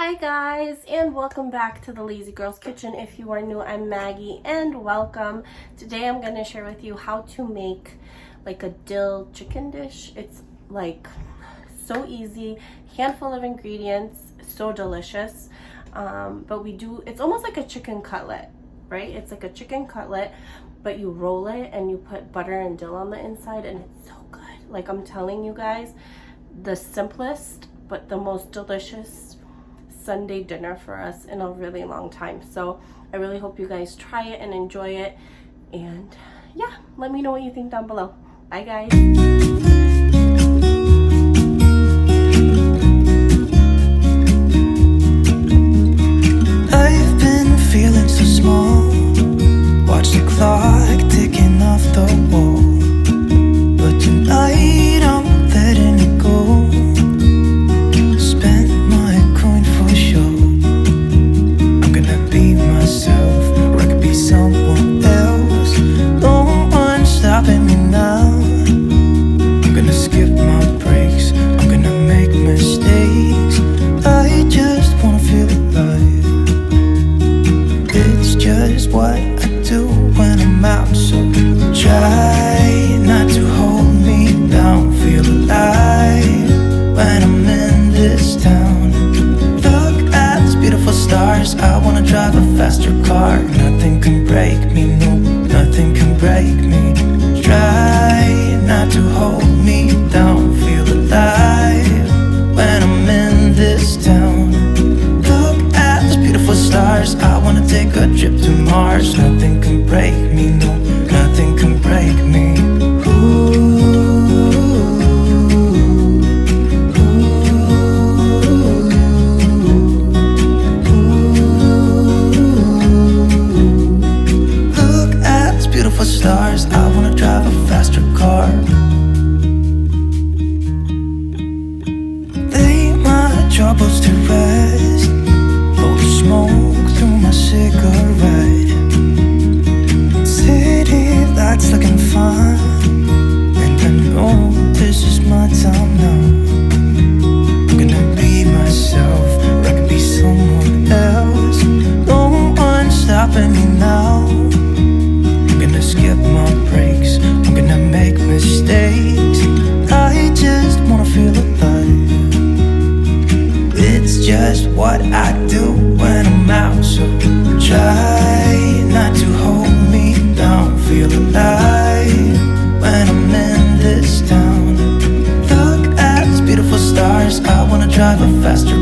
Hi guys, and welcome back to the Lazy Girl's Kitchen. If you are new, I'm Maggie and welcome. Today I'm going to share with you how to make like a dill chicken dish. It's like so easy, handful of ingredients, so delicious. But it's almost like a chicken cutlet, right? It's like a chicken cutlet, but you roll it and you put butter and dill on the inside and it's so good. Like I'm telling you guys, the simplest but the most delicious Sunday dinner for us in a really long time. So I really hope you guys try it and enjoy it, and yeah, let me know what you think down below. Bye guys. I've been feeling so small, watch the clock ticking off the wall, but tonight I'm letting it go. Or I could be someone else. No one's stopping me now. I'm gonna skip my breaks, I'm gonna make mistakes. I just wanna feel alive. It's just what I do when I'm out, so try not to hold me down. Feel alive when I'm in this town. Look at these beautiful stars, I wanna drive a faster car. Nothing can break me, no, nothing can break me. Try not to hold me down. Feel alive when I'm in this town. Look at those beautiful stars, I wanna take a trip to Mars. Nothing can break me, no, nothing can break me. Stars, I wanna drive a faster car. Lay my troubles to rest, blow the smoke through my cigarette. City lights looking fine, and I know this is my time now. I'm gonna be myself, or I could be someone else. No one's stopping me now. I'm gonna skip my breaks, I'm gonna make mistakes. I just wanna feel alive. It's just what I do when I'm out, so try not to hold me down. Feel alive when I'm in this town. Look at these beautiful stars, I wanna drive a faster